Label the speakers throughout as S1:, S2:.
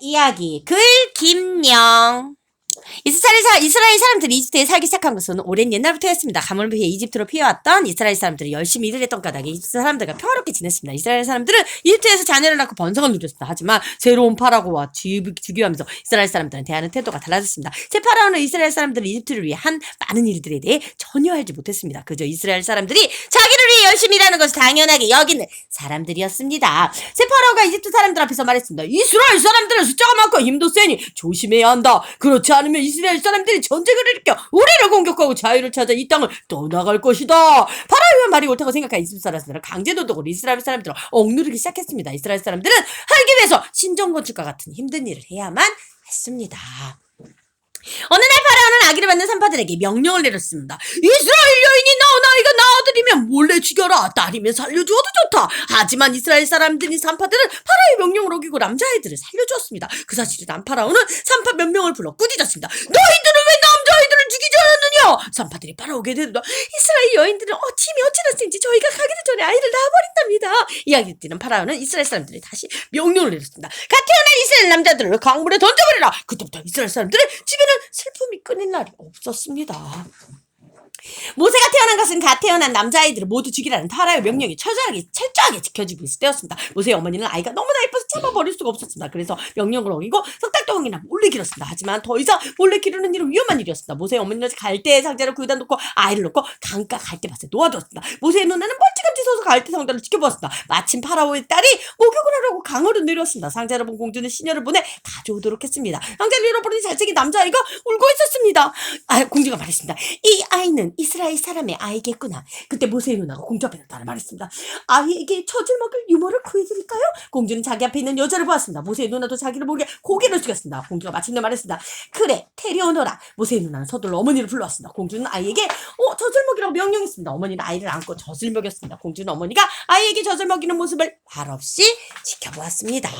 S1: 이야기 글 김영. 이스라엘 사람들이 이집트에 살기 시작한 것은 오랜 옛날부터였습니다. 가뭄을 피해 이집트로 피해왔던 이스라엘 사람들이 열심히 일을 했던 까닭에 이집트 사람들과 평화롭게 지냈습니다. 이스라엘 사람들은 이집트에서 자녀를 낳고 번성을 누렸습니다. 하지만 새로운 파라오와 즉위하면서 이스라엘 사람들은 대하는 태도가 달라졌습니다. 새 파라오는 이스라엘 사람들이 이집트를 위해 한 많은 일들에 대해 전혀 알지 못했습니다. 그저 이스라엘 사람들이 자기를 위해 열심히 일하는 것을 당연하게 여기는 사람들이었습니다. 새 파라오가 이집트 사람들 앞에서 말했습니다. 이스라엘 사람들은 숫자가 많고 힘도 세니 조심해야 한다. 그렇지 않으면 이스라엘 사람들이 전쟁을 일으켜 우리를 공격하고 자유를 찾아 이 땅을 떠나갈 것이다. 파라오의 말이 옳다고 생각한 이집트 사람들은 강제노동으로 이스라엘 사람들을 억누르기 시작했습니다. 이스라엘 사람들은 살기 위해서 신정건축과 같은 힘든 일을 해야만 했습니다. 어느 날 파라오는 아기를 받는 산파들에게 명령을 내렸습니다. 이스라엘 여인이 낳은 아이가 낳아들이면 몰래 죽여라. 딸이면 살려주어도 좋다. 하지만 이스라엘 사람들인 산파들은 파라오의 명령을 어기고 남자아이들을 살려주었습니다. 그 사실을 난 파라오는 산파 몇 명을 불러 꾸짖었습니다. 너희들은 왜 남자아이들을 죽이지 않았느냐? 산파들이 파라오에게 대답다. 이스라엘 여인들은 힘이 어찌나 센지 저희가 가기도 전에 아이를 낳아버린답니다. 이야기를 듣는 파라오는 이스라엘 사람들이 다시 명령을 내렸습니다. 갓 태어난 이스라엘 남자들을 강물에 던져버려라. 그때부터 이스라엘 사람들은 집에는 슬픔이 끊일 날이 없었습니다. 모세가 태어난 것은 갓 태어난 남자아이들을 모두 죽이라는 파라오의 명령이 철저하게 지켜지고 있을 때였습니다. 모세의 어머니는 아이가 너무나 예뻐서 참아버릴 수가 없었습니다. 그래서 명령을 어기고 석 달 동안이나 몰래 기렀습니다. 하지만 더 이상 몰래 기르는 일은 위험한 일이었습니다. 모세의 어머니는 갈대의 상자를 구유다 놓고 아이를 놓고 강가 갈대밭에 놓아두었습니다. 모세의 누나는 멀찌감치 서서 갈대 상자를 지켜보았습니다. 마침 파라오의 딸이 목욕을 하려고 강으로 내려왔습니다. 상자를 본 공주는 시녀를 보내 가져오도록 했습니다. 상자를 열어보니 잘생긴 남자아이가 울고 있었습니다. 공주가 말했습니다. 이 아이는 이스라엘 사람의 아이겠구나. 그때 모세의 누나가 공주 앞에 나타나 말했습니다. 아이에게 젖을 먹을 유모를 구해드릴까요? 공주는 자기 앞에 있는 여자를 보았습니다. 모세의 누나도 자기를 보게 고개를 숙였습니다. 공주가 마침내 말했습니다. 그래, 데려오너라. 모세의 누나는 서둘러 어머니를 불러왔습니다. 공주는 아이에게 젖을 먹이라고 명령했습니다. 어머니는 아이를 안고 젖을 먹였습니다. 공주는 어머니가 아이에게 젖을 먹이는 모습을 말없이 지켜보았습니다.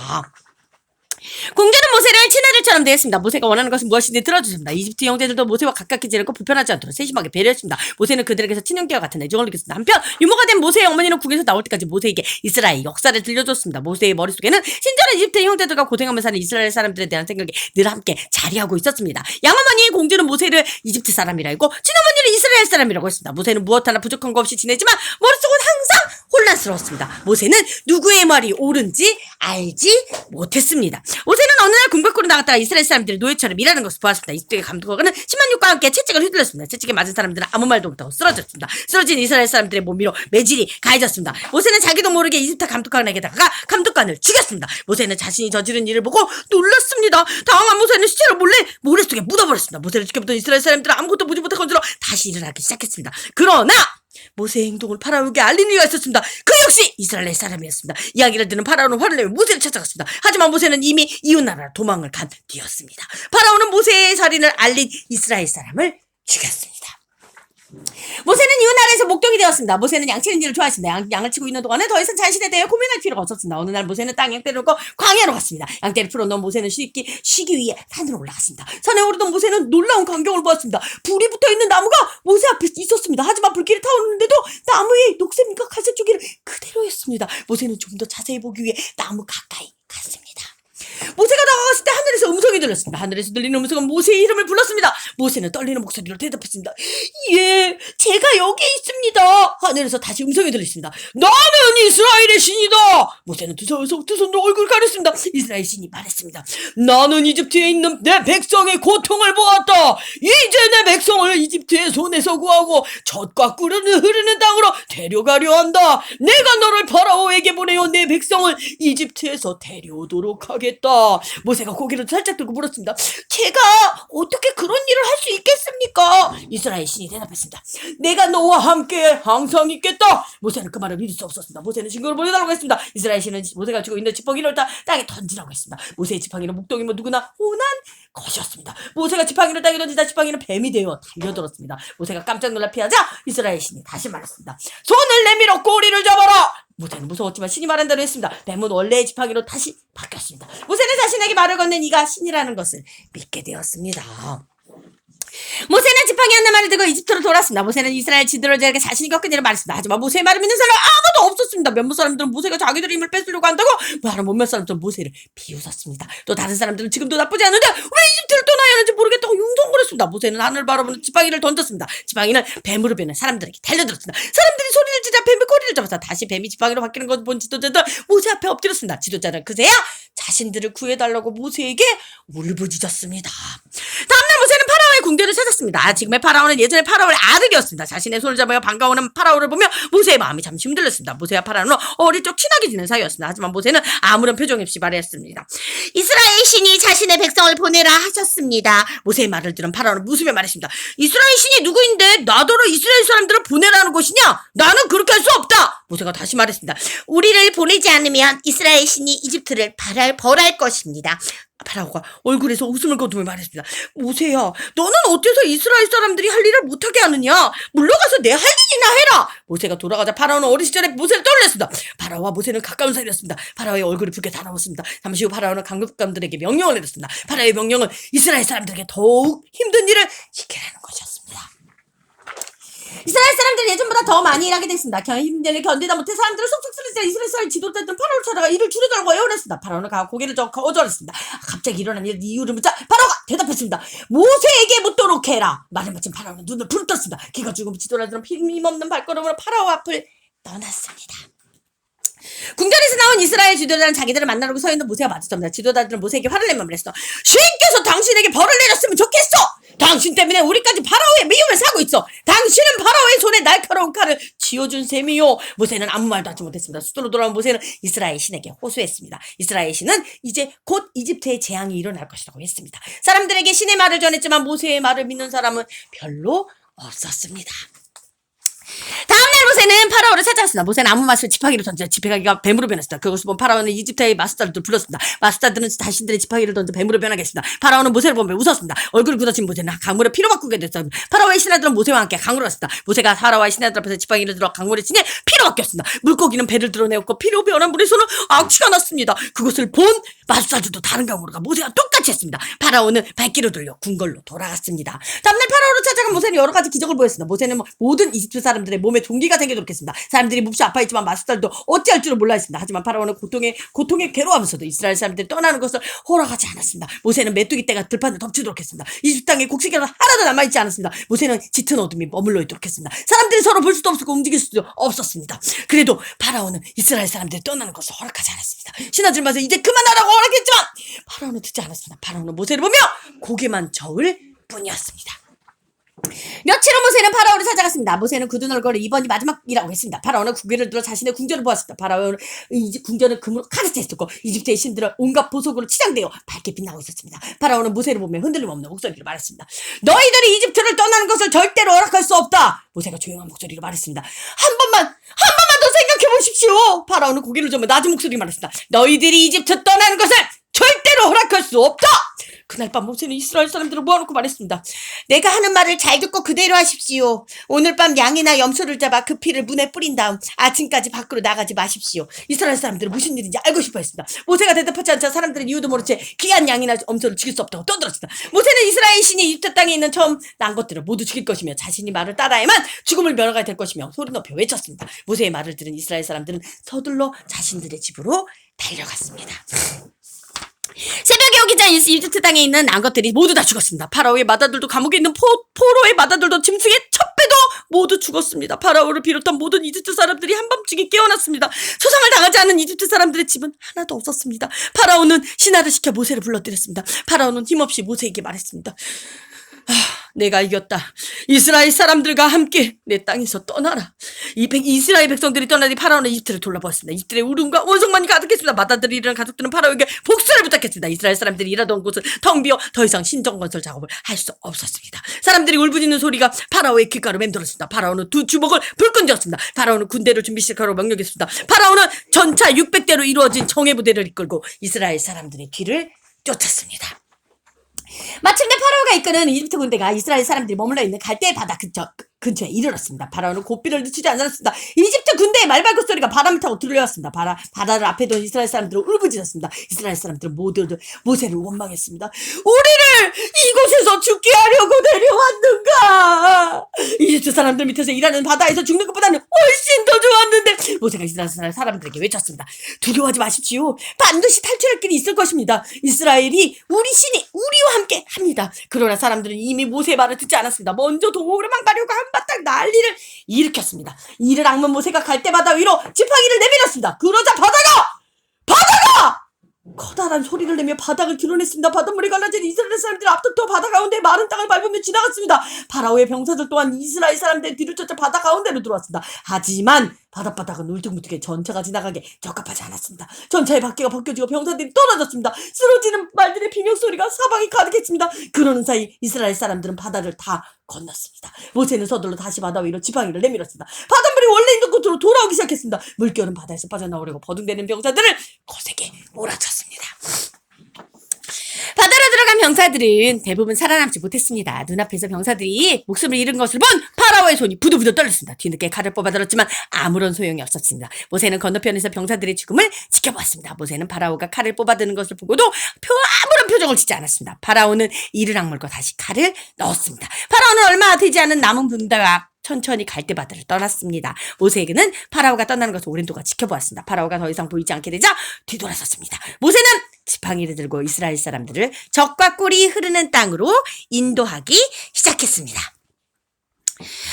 S1: 공주는 모세를 친아들처럼 대했습니다. 모세가 원하는 것은 무엇인지 들어주셨습니다. 이집트 형제들도 모세와 가깝게 지내고 불편하지 않도록 세심하게 배려했습니다. 모세는 그들에게서 친형제와 같은 애정을 느꼈습니다. 한편 유모가 된 모세의 어머니는 궁에서 나올 때까지 모세에게 이스라엘 역사를 들려줬습니다. 모세의 머릿속에는 친절한 이집트 형제들과 고생하며 사는 이스라엘 사람들에 대한 생각이 늘 함께 자리하고 있었습니다. 양어머니 공주는 모세를 이집트 사람이라 했고 친어머니는 이스라엘 사람이라고 했습니다. 모세는 무엇 하나 부족한 거 없이 지내지만 머릿속은 항상 혼란스러웠습니다. 모세는 누구의 말이 옳은지 알지 못했습니다. 모세는 어느 날 궁궐으로 나갔다가 이스라엘 사람들이 노예처럼 일하는 것을 보았습니다. 이집트의 감독관은 10만 육과 함께 채찍을 휘둘렀습니다. 채찍에 맞은 사람들은 아무 말도 못하고 쓰러졌습니다. 쓰러진 이스라엘 사람들의 몸 위로 매질이 가해졌습니다. 모세는 자기도 모르게 이집트 감독관에게다가 감독관을 죽였습니다. 모세는 자신이 저지른 일을 보고 놀랐습니다. 당황한 모세는 시체를 몰래 모래 속에 묻어버렸습니다. 모세를 지켜보던 이스라엘 사람들은 아무것도 보지 못한 건지로 다시 일을 하기 시작했습니다. 그러나 모세의 행동을 파라오에게 알린 이유가 있었습니다. 그 역시 이스라엘 사람이었습니다. 이야기를 듣는 파라오는 화를 내며 모세를 찾아갔습니다. 하지만 모세는 이미 이웃나라로 도망을 간 뒤였습니다. 파라오는 모세의 살인을 알린 이스라엘 사람을 죽였습니다. 모세는 이웃나라에서 목동이 되었습니다. 모세는 양치는 일을 좋아했습니다. 양을 치고 있는 동안에 더 이상 자신에 대해 고민할 필요가 없었습니다. 어느 날 모세는 땅 양떼를 놓고 광야로 갔습니다. 양떼를 풀어놓은 모세는 쉬기 위해 산으로 올라갔습니다. 산에 오르던 모세는 놀라운 광경을 보았습니다. 불이 붙어있는 나무가 모세 앞에 있었습니다. 하지만 불길을 타오르는데도 나무의 녹색과 갈색 조기를 그대로였습니다. 모세는 좀 더 자세히 보기 위해 나무 가까이 갔습니다. 모세가 나아갔을 때 하늘에서 음성이 들렸습니다. 하늘에서 들리는 음성은 모세의 이름을 불렀습니다. 모세는 떨리는 목소리로 대답했습니다. 예, 제가 여기 있습니다. 하늘에서 다시 음성이 들렸습니다. 나는 이스라엘의 신이다. 모세는 두서워서 두 손으로 얼굴을 가렸습니다. 이스라엘 신이 말했습니다. 나는 이집트에 있는 내 백성의 고통을 보았다. 이제 내 백성을 이집트의 손에서 구하고 젖과 꿀을 흐르는 땅으로 데려가려 한다. 내가 너를 파라오에게 보내어 내 백성을 이집트에서 데려오도록 하겠다. 모세가 고개를 살짝 들고 물었습니다. 제가 어떻게 그런 일을 할 수 있겠습니까? 이스라엘 신이 대답했습니다. 내가 너와 함께 항상 있겠다. 모세는 그 말을 믿을 수 없었습니다. 모세는 증거를 보여달라고 했습니다. 이스라엘 신은 모세가 쥐고 있는 지팡이를 땅에 던지라고 했습니다. 모세의 지팡이는 목동이면 누구나 혼한 것이었습니다. 모세가 지팡이를 땅에 던지자 지팡이는 뱀이 되어 달려들었습니다. 모세가 깜짝 놀라 피하자 이스라엘 신이 다시 말했습니다. 손을 내밀어 꼬리를 잡아라. 모세는 무서웠지만 신이 말한 대로 했습니다. 뱀은 원래의 지팡이로 다시 바뀌었습니다. 모세는 자신에게 말을 건넨 이가 신이라는 것을 믿게 되었습니다. 모세는 지팡이 한 나만을 들고 이집트로 돌아왔습니다. 모세는 이스라엘 지도자에게 자신이 겪은 일을 말했습니다. 하지만 모세의 말을 믿는 사람은 아무도 없었습니다. 몇몇 사람들은 모세가 자기들의 힘을 뺏으려고 한다고 말하는 몇몇 사람들은 모세를 비웃었습니다. 또 다른 사람들은 지금도 나쁘지 않은데 왜 이집트를 떠나야 하는지 모르겠다고 융통거렸습니다. 모세는 하늘을 바라보는 지팡이를 던졌습니다. 지팡이는 뱀으로 변해 사람들에게 달려들었습니다. 사람들이 소리를 지자 뱀의 꼬리를 잡아서 다시 뱀이 지팡이로 바뀌는 것을 본 지도자들 모세 앞에 엎드렸습니다. 지도자는 그제야 자신들을 구해달라고 모세에게 울부짖었습니다. 다음날 모세는 파라오의 궁전을 찾았습니다. 지금의 파라오는 예전의 파라오의 아들이었습니다. 자신의 손을 잡아 반가워하는 파라오를 보며 모세의 마음이 잠시 흔들렸습니다. 모세와 파라오는 어릴 적 친하게 지낸 사이였습니다. 하지만 모세는 아무런 표정 없이 말했습니다. 이스라엘 신이 자신의 백성을 보내라 하셨습니다. 모세의 말을 들은 파라오는 웃으며 말했습니다. 이스라엘 신이 누구인데 나더러 이스라엘 사람들을 보내라는 것이냐? 나는 그렇게 할 수 없다. 모세가 다시 말했습니다. 우리를 보내지 않으면 이스라엘 신이 이집트를 벌할 것입니다. 파라오가 얼굴에서 웃음을 거두며 말했습니다. 모세야, 너는 어째서 이스라엘 사람들이 할 일을 못하게 하느냐? 물러가서 내 할 일이나 해라. 모세가 돌아가자 파라오는 어린 시절에 모세를 떠올렸습니다. 파라오와 모세는 가까운 사이였습니다. 파라오의 얼굴이 붉게 달아왔습니다. 잠시 후 파라오는 강력감들에게 명령을 내렸습니다. 파라오의 명령은 이스라엘 사람들에게 더욱 힘든 일을 시키라는 것이었습니다. 이스라엘 사람들은 예전보다 더 많이 일하게 됐습니다. 힘든 일 견디다 못해 사람들을 쏙쏙 쓰러지자 이스라엘 지도자들은 파라오를 찾아가 일을 줄여달라고 애원했습니다. 파라오는 고개를 거절했습니다. 갑자기 일어난 이유를 묻자 파라오가 대답했습니다. 모세에게 묻도록 해라. 말을 마친 파라오는 눈을 부릅떴습니다. 기가 죽은 지도자들은 힘없는 발걸음으로 파라오 앞을 떠났습니다. 궁전에서 나온 이스라엘 지도자는 자기들을 만나려고 서 있는 모세와 마주쳤습니다. 지도자들은 모세에게 화를 내며 말했어. 주인께서 당신에게 벌을 내렸으면 좋겠어. 당신 때문에 우리까지 파라오의 미움을 사고 있어. 당신은 파라오의 손에 날카로운 칼을 쥐어준 셈이요. 모세는 아무 말도 하지 못했습니다. 수도로 돌아온 모세는 이스라엘 신에게 호소했습니다. 이스라엘 신은 이제 곧 이집트에 재앙이 일어날 것이라고 했습니다. 사람들에게 신의 말을 전했지만 모세의 말을 믿는 사람은 별로 없었습니다. 다음날 모세는 파라오를 찾아갔습니다. 모세는 아무 말씀 지팡이를 던져 지팡이가 뱀으로 변했습니다. 그것을 본 파라오는 이집트의 마술사들을 불렀습니다. 마술사들은 자신들의 지팡이를 던져 뱀으로 변하게 했습니다. 파라오는 모세를 보며 웃었습니다. 얼굴을 굳어진 모세는 강물에 피로 바꾸게 됐습니다. 파라오의 신하들은 모세와 함께 강으로 갔습니다. 모세가 파라오의 신하들 앞에서 지팡이를 들어 강물에 치니 피로 바뀌었습니다. 물고기는 배를 드러내었고 피로 변한 물에서는 악취가 났습니다. 그것을 본 마술사들도 다른 강으로 가 모세와 똑같이 했습니다. 파라오는 발길을 돌려 궁궐로 돌아갔습니다. 다음날 파라오를 찾아간 모세는 여러 가지 기적을 보였습니다. 모세는 모든 이집트 사람들의 몸에 종기가 생기도록 했습니다. 사람들이 몹시 아파했지만 마술사들도 어찌할 줄을 몰라 했습니다. 하지만 파라오는 고통에 괴로워하면서도 이스라엘 사람들이 떠나는 것을 허락하지 않았습니다. 모세는 메뚜기 떼가 들판을 덮치도록 했습니다. 이집트 땅에 곡식이라도 하나도 남아있지 않았습니다. 모세는 짙은 어둠이 머물러 있도록 했습니다. 사람들이 서로 볼 수도 없었고 움직일 수도 없었습니다. 그래도 파라오는 이스라엘 사람들이 떠나는 것을 허락하지 않았습니다. 신하들마저 이제 그만하라고 허락했지만 파라오는 듣지 않았습니다. 파라오는 모세를 보며 고개만 저을 뿐이었습니다. 며칠 후 모세는 파라오를 찾아갔습니다. 모세는 굳은 얼굴로 이번이 마지막이라고 했습니다. 파라오는 고개를 들어 자신의 궁전을 보았습니다. 파라오는 궁전은 금으로 가득 차 있었고 이집트의 신들은 온갖 보석으로 치장되어 밝게 빛나고 있었습니다. 파라오는 모세를 보며 흔들림 없는 목소리로 말했습니다. 너희들이 이집트를 떠나는 것을 절대로 허락할 수 없다. 모세가 조용한 목소리로 말했습니다. 한 번만 더 생각해 보십시오. 파라오는 고개를 저으며 낮은 목소리로 말했습니다. 너희들이 이집트 떠나는 것을 절대로 허락할 수 없다. 그날 밤 모세는 이스라엘 사람들을 모아놓고 말했습니다. 내가 하는 말을 잘 듣고 그대로 하십시오. 오늘 밤 양이나 염소를 잡아 그 피를 문에 뿌린 다음 아침까지 밖으로 나가지 마십시오. 이스라엘 사람들은 무슨 일인지 알고 싶어 했습니다. 모세가 대답하지 않자 사람들은 이유도 모른 채 귀한 양이나 염소를 죽일 수 없다고 떠들었습니다. 모세는 이스라엘 신이 이집트 땅에 있는 처음 난 것들을 모두 죽일 것이며 자신이 말을 따라야만 죽음을 면하게 될 것이며 소리 높여 외쳤습니다. 모세의 말을 들은 이스라엘 사람들은 서둘러 자신들의 집으로 달려갔습니다. 새벽에 오기 전 이집트 땅에 있는 난 것들이 모두 다 죽었습니다. 파라오의 마다들도 감옥에 있는 포로의 마다들도 짐승의 첩배도 모두 죽었습니다. 파라오를 비롯한 모든 이집트 사람들이 한밤중에 깨어났습니다. 초상을 당하지 않은 이집트 사람들의 집은 하나도 없었습니다. 파라오는 신하를 시켜 모세를 불러들였습니다. 파라오는 힘없이 모세에게 말했습니다. 내가 이겼다. 이스라엘 사람들과 함께 내 땅에서 떠나라. 이스라엘 백성들이 떠나니 파라오는 이집트를 돌아보았습니다. 이집트의 울음과 원성만이 가득했습니다. 마다들이 일어난 가족들은 파라오에게 복수를 부탁했습니다. 이스라엘 사람들이 일하던 곳은 텅 비어 더 이상 신정 건설 작업을 할 수 없었습니다. 사람들이 울부짖는 소리가 파라오의 귓가로 맴돌았습니다. 파라오는 두 주먹을 불끈 쥐었습니다. 파라오는 군대를 준비 시작하라고 명령했습니다. 파라오는 전차 600대로 이루어진 정예부대를 이끌고 이스라엘 사람들의 뒤를 쫓았습니다. 마침내 파라오가 이끄는 이집트 군대가 이스라엘 사람들이 머물러 있는 갈대의 바다 근처 근처에 이르렀습니다. 파라오는 고삐를 늦추지 않았습니다. 이집트 군대의 말발굽 소리가 바람을 타고 들려왔습니다. 바다를 앞에 둔 이스라엘 사람들은 울부짖었습니다. 이스라엘 사람들은 모두 모세를 원망했습니다. 우리를 이곳에서 죽게 하려고 내려왔는가? 이집트 사람들 밑에서 일하는 바다에서 죽는 것보다는 훨씬 더 좋았는데, 모세가 이스라엘 사람들에게 외쳤습니다. 두려워하지 마십시오. 반드시 탈출할 길이 있을 것입니다. 이스라엘이 우리 신이 우리와 함께 합니다. 그러나 사람들은 이미 모세의 말을 듣지 않았습니다. 먼저 동호로만 가려고 한바탕 난리를 일으켰습니다. 이를 악문 모세가 갈대바다 위로 지팡이를 내밀었습니다. 그러자 바다가 커다란 소리를 내며 바닥을 드러냈습니다. 바닷물이 갈라진 이스라엘 사람들이 앞서서 바다 가운데 마른 땅을 밟으며 지나갔습니다. 파라오의 병사들 또한 이스라엘 사람들의 뒤를 쫓아 바다 가운데로 들어왔습니다. 하지만 바닷바닥은 울퉁불퉁해 전차가 지나가게 적합하지 않았습니다. 전차의 바퀴가 벗겨지고 병사들이 떨어졌습니다. 쓰러지는 말들의 비명소리가 사방이 가득했습니다. 그러는 사이 이스라엘 사람들은 바다를 다 건넜습니다. 모세는 서둘러 다시 바다 위로 지팡이를 내밀었습니다. 바닷물이 원래 있는 곳으로 돌아오기 시작했습니다. 물결은 바다에서 빠져나오려고 버둥대는 병사들을 거세게 몰아쳤습니다. 바다로 들어간 병사들은 대부분 살아남지 못했습니다. 눈앞에서 병사들이 목숨을 잃은 것을 본 파라오의 손이 부들부들 떨렸습니다. 뒤늦게 칼을 뽑아들었지만 아무런 소용이 없었습니다. 모세는 건너편에서 병사들의 죽음을 지켜보았습니다. 모세는 파라오가 칼을 뽑아드는 것을 보고도 아무런 표정을 짓지 않았습니다. 파라오는 이를 악물고 다시 칼을 넣었습니다. 파라오는 얼마 되지 않은 남은 군대가 천천히 갈대바다를 떠났습니다. 모세에게는 파라오가 떠나는 것을 오랜 동안 지켜보았습니다. 파라오가 더 이상 보이지 않게 되자 뒤돌아섰습니다. 모세는 지팡이를 들고 이스라엘 사람들을 적과 꿀이 흐르는 땅으로 인도하기 시작했습니다.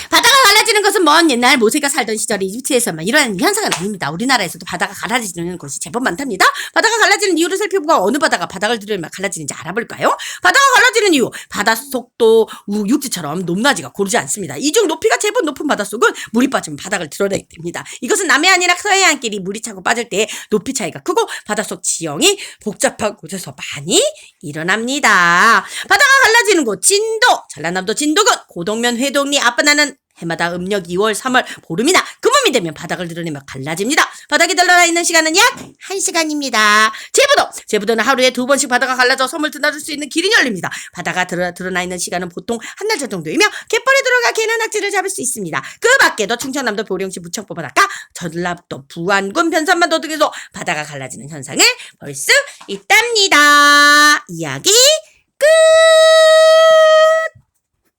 S1: 바다가 갈라지는 것은 먼 옛날 모세가 살던 시절 이집트에서만 일어나는 현상은 아닙니다. 우리나라에서도 바다가 갈라지는 곳이 제법 많답니다. 바다가 갈라지는 이유를 살펴보고 어느 바다가 바닥을 들으면 갈라지는지 알아볼까요? 바다가 갈라지는 이유, 바닷속도 육지처럼 높낮이가 고르지 않습니다. 이 중 높이가 제법 높은 바닷속은 물이 빠지면 바닥을 드러내게 됩니다. 이것은 남해 아니라 서해안끼리 물이 차고 빠질 때 높이 차이가 크고 바닷속 지형이 복잡한 곳에서 많이 일어납니다. 바다가 갈라지는 곳, 진도, 전라남도 진도군 고동면 회동리 앞바다는 해마다 음력 2월, 3월, 보름이나 금음이 되면 바닥을 드러내며 갈라집니다. 바닥이 드러나 있는 시간은 약 1시간입니다. 제부도는 하루에 2번씩 바다가 갈라져 섬을 드나들 수 있는 길이 열립니다. 바다가 드러나 있는 시간은 보통 한 달 정도이며 갯벌에 들어가 개나 낙지를 잡을 수 있습니다. 그 밖에도 충청남도 보령시 무척보 바닷가, 전라도 부안군 변산반도 등에서 바다가 갈라지는 현상을 볼 수 있답니다. 이야기